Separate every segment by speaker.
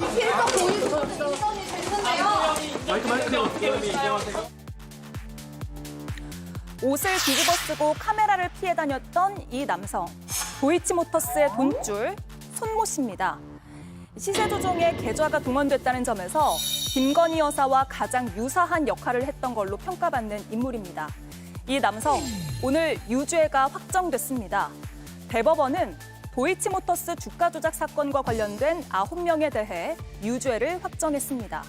Speaker 1: 피해자 고의로 인선이 됐는데요.
Speaker 2: 옷을 뒤집어 쓰고 카메라를 피해 다녔던 이 남성. 도이치모터스의 돈줄 손모 씨입니다. 시세 조종에 계좌가 동원됐다는 점에서 김건희 여사와 가장 유사한 역할을 했던 걸로 평가받는 인물입니다. 이 남성, 오늘 유죄가 확정됐습니다. 대법원은 도이치모터스 주가 조작 사건과 관련된 9명에 대해 유죄를 확정했습니다.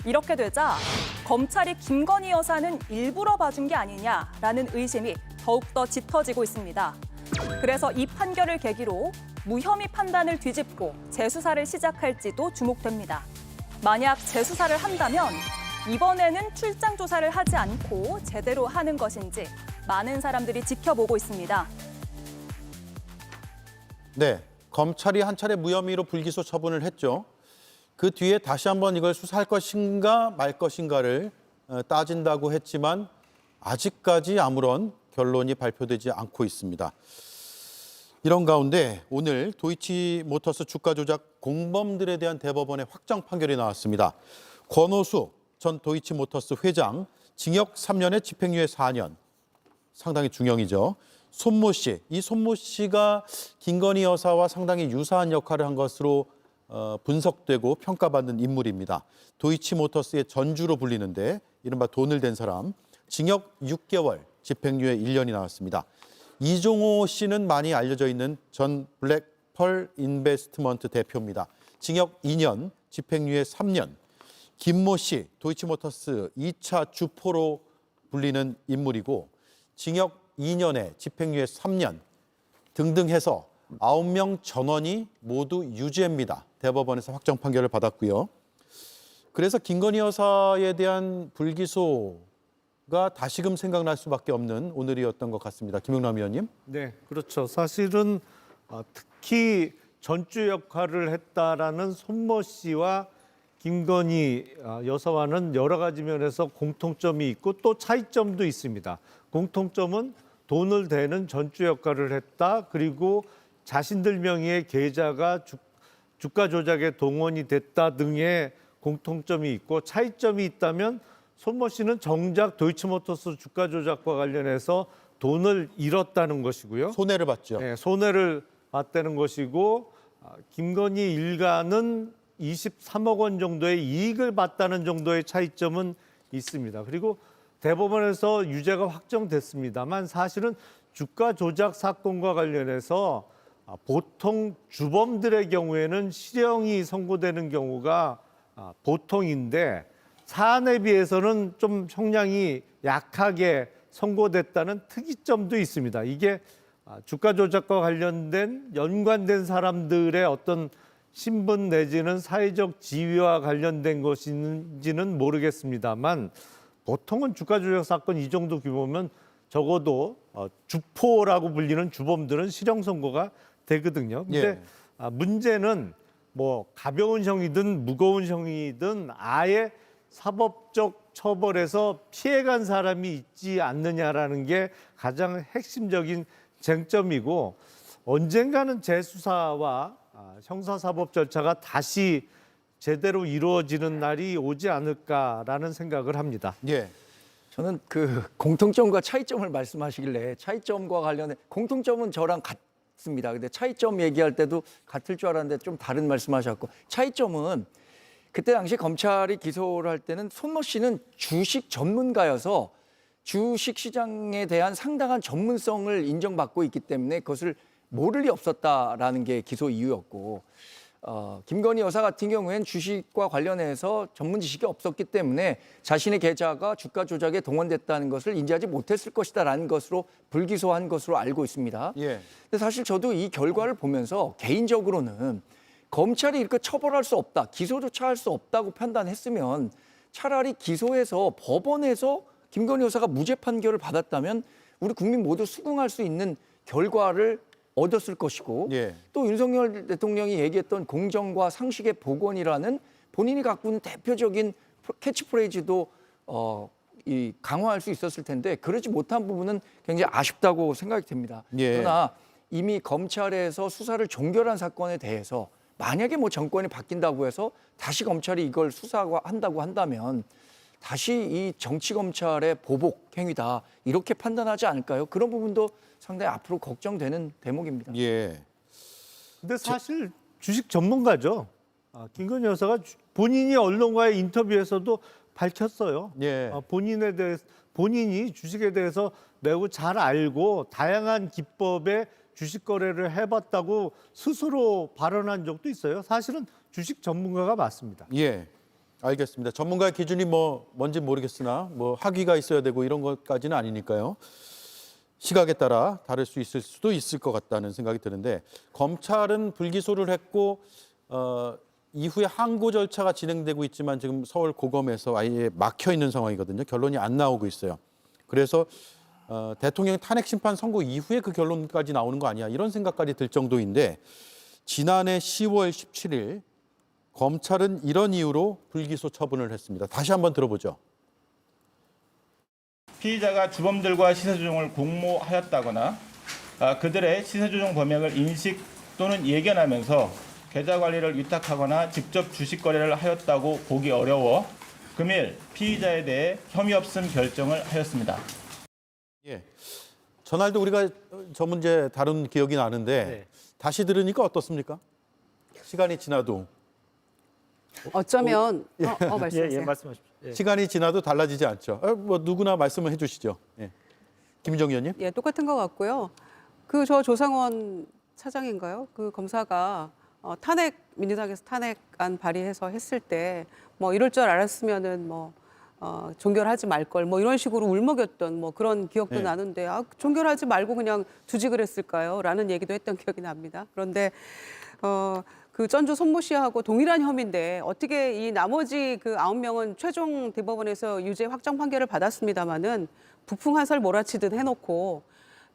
Speaker 2: 이렇게 되자 검찰이 김건희 여사는 일부러 봐준 게 아니냐라는 의심이 더욱더 짙어지고 있습니다. 그래서 이 판결을 계기로 무혐의 판단을 뒤집고 재수사를 시작할지도 주목됩니다. 만약 재수사를 한다면 이번에는 출장 조사를 하지 않고 제대로 하는 것인지 많은 사람들이 지켜보고 있습니다.
Speaker 3: 네, 검찰이 한 차례 무혐의로 불기소 처분을 했죠. 그 뒤에 다시 한번 이걸 수사할 것인가 말 것인가를 따진다고 했지만 아직까지 아무런 결론이 발표되지 않고 있습니다. 이런 가운데 오늘 도이치모터스 주가 조작 공범들에 대한 대법원의 확정 판결이 나왔습니다. 권오수 전 도이치모터스 회장 징역 3년에 집행유예 4년, 상당히 중형이죠. 손모 씨, 이 손모 씨가 김건희 여사와 상당히 유사한 역할을 한 것으로 분석되고 평가받는 인물입니다. 도이치모터스의 전주로 불리는데 이른바 돈을 댄 사람, 징역 6개월, 집행유예 1년이 나왔습니다. 이종호 씨는 많이 알려져 있는 전 블랙펄 인베스트먼트 대표입니다. 징역 2년, 집행유예 3년. 김모 씨, 도이치모터스 2차 주포로 불리는 인물이고 징역 2년에 집행유예 3년 등등 해서 9명 전원이 모두 유죄입니다. 대법원에서 확정 판결을 받았고요. 그래서 김건희 여사에 대한 불기소가 다시금 생각날 수밖에 없는 오늘이었던 것 같습니다. 김용남 의원님.
Speaker 4: 네, 그렇죠. 사실은 특히 전주 역할을 했다라는 손모 씨와 김건희 여사와는 여러 가지 면에서 공통점이 있고 또 차이점도 있습니다. 공통점은 돈을 대는 전주 역할을 했다. 그리고 자신들 명의의 계좌가 주가 조작에 동원이 됐다 등의 공통점이 있고 차이점이 있다면 손모 씨는 정작 도이치모터스 주가 조작과 관련해서 돈을 잃었다는 것이고요.
Speaker 3: 손해를 봤죠.
Speaker 4: 네, 손해를 봤다는 것이고 김건희 일가는 23억 원 정도의 이익을 봤다는 정도의 차이점은 있습니다. 그리고 대법원에서 유죄가 확정됐습니다만 사실은 주가 조작 사건과 관련해서 보통 주범들의 경우에는 실형이 선고되는 경우가 보통인데 사안에 비해서는 좀 형량이 약하게 선고됐다는 특이점도 있습니다. 이게 주가 조작과 관련된 연관된 사람들의 어떤 신분 내지는 사회적 지위와 관련된 것인지는 모르겠습니다만 보통은 주가 조작 사건 이 정도 규모면 적어도 주포라고 불리는 주범들은 실형 선고가 되거든요. 근데 문제는 뭐 가벼운 형이든 무거운 형이든 아예 사법적 처벌에서 피해간 사람이 있지 않느냐라는 게 가장 핵심적인 쟁점이고 언젠가는 재수사와 형사사법 절차가 다시 제대로 이루어지는 날이 오지 않을까라는 생각을 합니다.
Speaker 3: 예.
Speaker 5: 저는 그 공통점과 차이점을 말씀하시길래 차이점과 관련해 공통점은 저랑 같습니다. 근데 차이점 얘기할 때도 같을 줄 알았는데 좀 다른 말씀하셨고 차이점은 그때 당시 검찰이 기소를 할 때는 손모 씨는 주식 전문가여서 주식 시장에 대한 상당한 전문성을 인정받고 있기 때문에 그것을 모를 리 없었다라는 게 기소 이유였고 김건희 여사 같은 경우에는 주식과 관련해서 전문 지식이 없었기 때문에 자신의 계좌가 주가 조작에 동원됐다는 것을 인지하지 못했을 것이다라는 것으로 불기소한 것으로 알고 있습니다.
Speaker 3: 예.
Speaker 5: 근데 사실 저도 이 결과를 보면서 개인적으로는 검찰이 이렇게 처벌할 수 없다, 기소조차 할 수 없다고 판단했으면 차라리 기소해서 법원에서 김건희 여사가 무죄 판결을 받았다면 우리 국민 모두 수긍할 수 있는 결과를 얻었을 것이고 또 윤석열 대통령이 얘기했던 공정과 상식의 복원이라는 본인이 갖고 있는 대표적인 캐치프레이즈도 강화할 수 있었을 텐데 그러지 못한 부분은 굉장히 아쉽다고 생각이 됩니다. 그러나 이미 검찰에서 수사를 종결한 사건에 대해서 만약에 뭐 정권이 바뀐다고 해서 다시 검찰이 이걸 수사한다고 한다면 다시 이 정치 검찰의 보복 행위다 이렇게 판단하지 않을까요? 그런 부분도 상당히 앞으로 걱정되는 대목입니다.
Speaker 3: 예.
Speaker 4: 근데 사실 주식 전문가죠. 김건희 여사가 본인이 언론과의 인터뷰에서도 밝혔어요.
Speaker 3: 예.
Speaker 4: 본인이 주식에 대해서 매우 잘 알고 다양한 기법의 주식 거래를 해봤다고 스스로 발언한 적도 있어요. 사실은 주식 전문가가 맞습니다.
Speaker 3: 예. 알겠습니다. 전문가의 기준이 뭔지 모르겠으나 학위가 있어야 되고 이런 것까지는 아니니까요. 시각에 따라 다를 수도 있을 것 같다는 생각이 드는데 검찰은 불기소를 했고 이후에 항고 절차가 진행되고 있지만 지금 서울 고검에서 아예 막혀 있는 상황이거든요. 결론이 안 나오고 있어요. 그래서 대통령 탄핵 심판 선고 이후에 그 결론까지 나오는 거 아니야 이런 생각까지 들 정도인데 지난해 10월 17일 검찰은 이런 이유로 불기소 처분을 했습니다. 다시 한번 들어보죠.
Speaker 6: 피의자가 주범들과 시세조종을 공모하였다거나 그들의 시세조종 범행을 인식 또는 예견하면서 계좌 관리를 위탁하거나 직접 주식 거래를 하였다고 보기 어려워 금일 피의자에 대해 혐의 없음 결정을 하였습니다.
Speaker 3: 예. 전날도 우리가 저 문제 다룬 기억이 나는데 다시 들으니까 어떻습니까? 시간이 지나도.
Speaker 1: 어쩌면 말씀하세요.
Speaker 7: 말씀하십시오. 예.
Speaker 3: 시간이 지나도 달라지지 않죠. 누구나 말씀을 해주시죠. 예. 김정희 의원님.
Speaker 1: 예, 똑같은 것 같고요. 저 조상원 차장인가요? 그 검사가 민주당에서 탄핵안 발의해서 했을 때 이럴 줄 알았으면은 종결하지 말 걸 이런 식으로 울먹였던 그런 기억도
Speaker 3: 네.
Speaker 1: 나는데 종결하지 말고 그냥 두직을 했을까요? 라는 얘기도 했던 기억이 납니다. 그런데 그 전주 손모 씨하고 동일한 혐의인데 어떻게 이 나머지 그 9명은 최종 대법원에서 유죄 확정 판결을 받았습니다마는 부풍 한살 몰아치듯 해놓고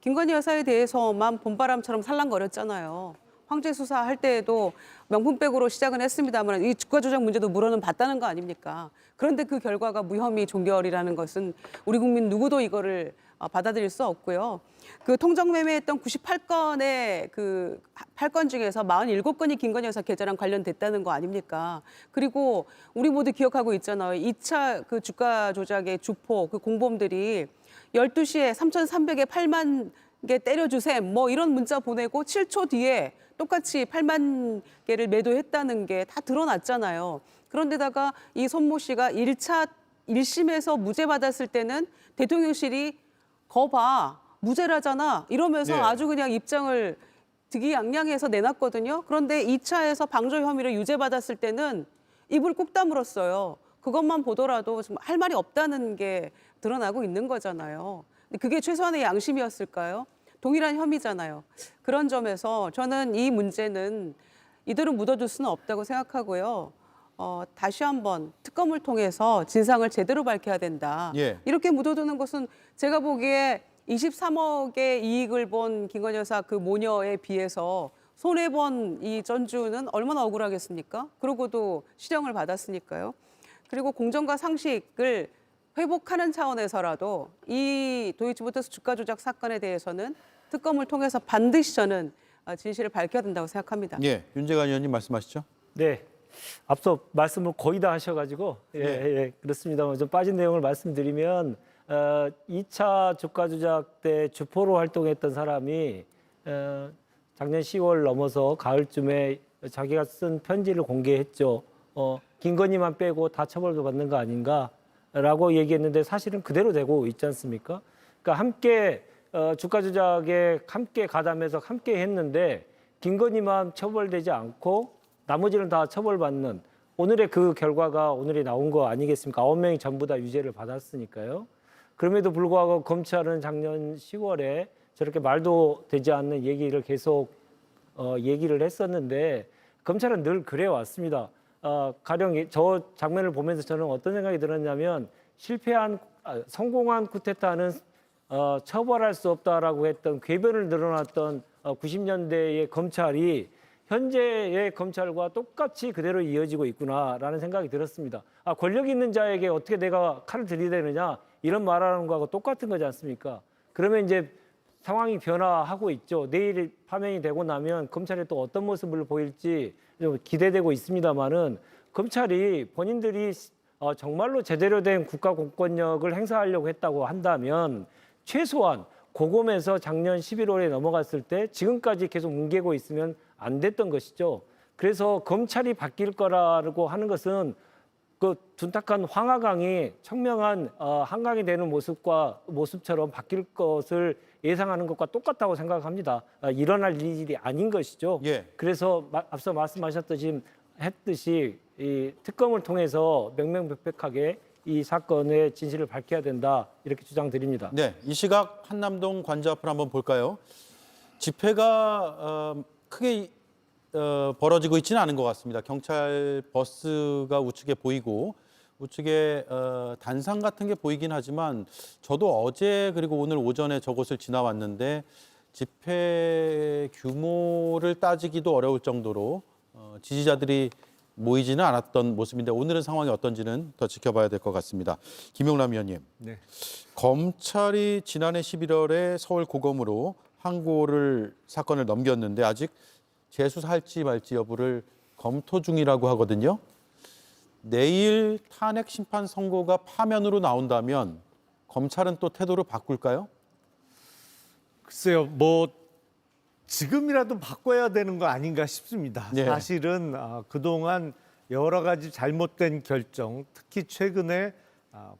Speaker 1: 김건희 여사에 대해서만 봄바람처럼 살랑거렸잖아요. 황제 수사할 때에도 명품백으로 시작은 했습니다만 이 주가 조작 문제도 물어는 봤다는 거 아닙니까? 그런데 그 결과가 무혐의 종결이라는 것은 우리 국민 누구도 이거를 받아들일 수 없고요. 그 통정매매했던 98건의 그 8건 중에서 47건이 김건희 여사 계좌랑 관련됐다는 거 아닙니까? 그리고 우리 모두 기억하고 있잖아요. 2차 그 주가 조작의 주포 그 공범들이 12시에 3,300에 8만 개 때려주셈 이런 문자 보내고 7초 뒤에 똑같이 8만 개를 매도했다는 게 다 드러났잖아요. 그런데다가 이 손모 씨가 1심에서 무죄 받았을 때는 대통령실이 거봐 무죄라잖아 이러면서
Speaker 3: 네.
Speaker 1: 아주 그냥 입장을 득이양양해서 내놨거든요. 그런데 2차에서 방조 혐의로 유죄 받았을 때는 입을 꾹 다물었어요. 그것만 보더라도 좀 할 말이 없다는 게 드러나고 있는 거잖아요. 근데 그게 최소한의 양심이었을까요? 동일한 혐의잖아요. 그런 점에서 저는 이 문제는 이대로 묻어둘 수는 없다고 생각하고요. 다시 한번 특검을 통해서 진상을 제대로 밝혀야 된다.
Speaker 3: 예.
Speaker 1: 이렇게 묻어두는 것은 제가 보기에 23억의 이익을 본 김건희 여사 그 모녀에 비해서 손해본 이 전주는 얼마나 억울하겠습니까? 그러고도 실형을 받았으니까요. 그리고 공정과 상식을 회복하는 차원에서라도 이 도이치모터스 주가 조작 사건에 대해서는 특검을 통해서 반드시 저는 진실을 밝혀야 된다고 생각합니다.
Speaker 3: 예. 윤재관 의원님 말씀하시죠.
Speaker 7: 네. 앞서 말씀을 거의 다 하셔가지고 그렇습니다만 좀 빠진 내용을 말씀드리면 2차 주가 조작 때 주포로 활동했던 사람이 작년 10월 넘어서 가을쯤에 자기가 쓴 편지를 공개했죠. 김건희만 빼고 다 처벌받는 거 아닌가라고 얘기했는데 사실은 그대로 되고 있지 않습니까? 그러니까 함께 주가 조작에 함께 가담해서 함께 했는데 김건희만 처벌되지 않고 나머지는 다 처벌받는 오늘의 그 결과가 오늘이 나온 거 아니겠습니까? 9명이 전부 다 유죄를 받았으니까요. 그럼에도 불구하고 검찰은 작년 10월에 저렇게 말도 되지 않는 얘기를 계속 얘기를 했었는데 검찰은 늘 그래왔습니다. 가령 저 장면을 보면서 저는 어떤 생각이 들었냐면 성공한 쿠데타는 처벌할 수 없다라고 했던 궤변을 늘어났던 90년대의 검찰이 현재의 검찰과 똑같이 그대로 이어지고 있구나라는 생각이 들었습니다. 권력 있는 자에게 어떻게 내가 칼을 들이대느냐 이런 말하는 거하고 똑같은 거지 않습니까? 그러면 이제 상황이 변화하고 있죠. 내일 파면이 되고 나면 검찰이 또 어떤 모습을 보일지 좀 기대되고 있습니다만은 검찰이 본인들이 정말로 제대로 된 국가 공권력을 행사하려고 했다고 한다면 최소한 고검에서 작년 11월에 넘어갔을 때 지금까지 계속 뭉개고 있으면 안 됐던 것이죠. 그래서 검찰이 바뀔 거라고 하는 것은 그 둔탁한 황하강이 청명한 한강이 되는 모습처럼 바뀔 것을 예상하는 것과 똑같다고 생각합니다. 일어날 일이 아닌 것이죠.
Speaker 3: 예.
Speaker 7: 그래서 앞서 말씀하셨듯이 이 특검을 통해서 명명백백하게 이 사건의 진실을 밝혀야 된다 이렇게 주장드립니다.
Speaker 3: 네, 이 시각 한남동 관저 앞을 한번 볼까요? 집회가 크게 벌어지고 있지는 않은 것 같습니다. 경찰 버스가 우측에 보이고 우측에 단상 같은 게 보이긴 하지만 저도 어제 그리고 오늘 오전에 저곳을 지나왔는데 집회 규모를 따지기도 어려울 정도로 지지자들이 모이지는 않았던 모습인데 오늘은 상황이 어떤지는 더 지켜봐야 될 것 같습니다. 김용남 의원님,
Speaker 4: 네.
Speaker 3: 검찰이 지난해 11월에 서울 고검으로 항고를 사건을 넘겼는데 아직 재수사할지 말지 여부를 검토 중이라고 하거든요. 내일 탄핵 심판 선고가 파면으로 나온다면 검찰은 또 태도를 바꿀까요?
Speaker 4: 글쎄요, 지금이라도 바꿔야 되는 거 아닌가 싶습니다.
Speaker 3: 네.
Speaker 4: 사실은 그동안 여러 가지 잘못된 결정, 특히 최근에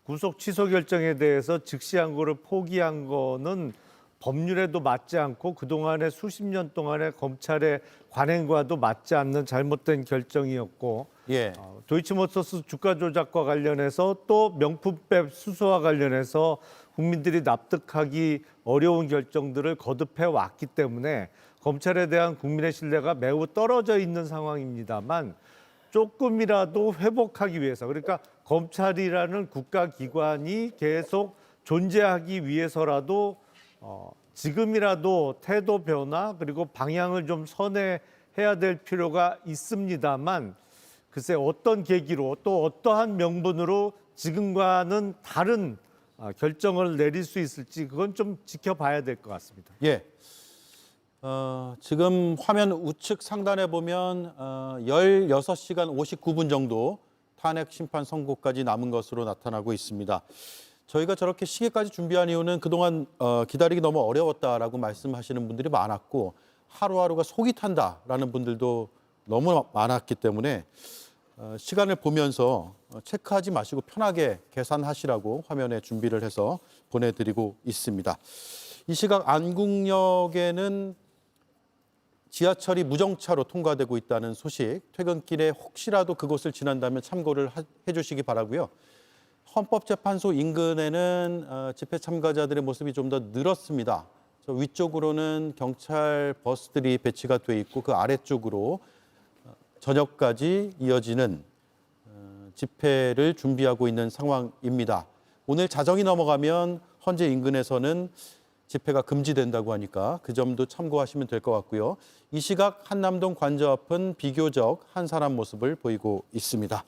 Speaker 4: 구속 취소 결정에 대해서 즉시 항고를 포기한 거는 법률에도 맞지 않고 그동안의 수십 년 동안의 검찰의 관행과도 맞지 않는 잘못된 결정이었고
Speaker 3: 예.
Speaker 4: 도이치모터스 주가 조작과 관련해서 또 명품백 수수와 관련해서 국민들이 납득하기 어려운 결정들을 거듭해 왔기 때문에 검찰에 대한 국민의 신뢰가 매우 떨어져 있는 상황입니다만 조금이라도 회복하기 위해서 그러니까 검찰이라는 국가기관이 계속 존재하기 위해서라도 지금이라도 태도 변화 그리고 방향을 좀 선회해야 될 필요가 있습니다만 글쎄 어떤 계기로 또 어떠한 명분으로 지금과는 다른 결정을 내릴 수 있을지 그건 좀 지켜봐야 될 것 같습니다.
Speaker 3: 예. 지금 화면 우측 상단에 보면 16시간 59분 정도 탄핵 심판 선고까지 남은 것으로 나타나고 있습니다. 저희가 저렇게 시계까지 준비한 이유는 그동안 기다리기 너무 어려웠다라고 말씀하시는 분들이 많았고 하루하루가 속이 탄다라는 분들도 너무 많았기 때문에 시간을 보면서 체크하지 마시고 편하게 계산하시라고 화면에 준비를 해서 보내드리고 있습니다. 이 시각 안국역에는 지하철이 무정차로 통과되고 있다는 소식, 퇴근길에 혹시라도 그곳을 지난다면 참고를 해주시기 바라고요. 헌법재판소 인근에는 집회 참가자들의 모습이 좀 더 늘었습니다. 저 위쪽으로는 경찰 버스들이 배치가 돼 있고 그 아래쪽으로 저녁까지 이어지는 집회를 준비하고 있는 상황입니다. 오늘 자정이 넘어가면 헌재 인근에서는 집회가 금지된다고 하니까 그 점도 참고하시면 될 것 같고요. 이 시각 한남동 관저 앞은 비교적 한산한 모습을 보이고 있습니다.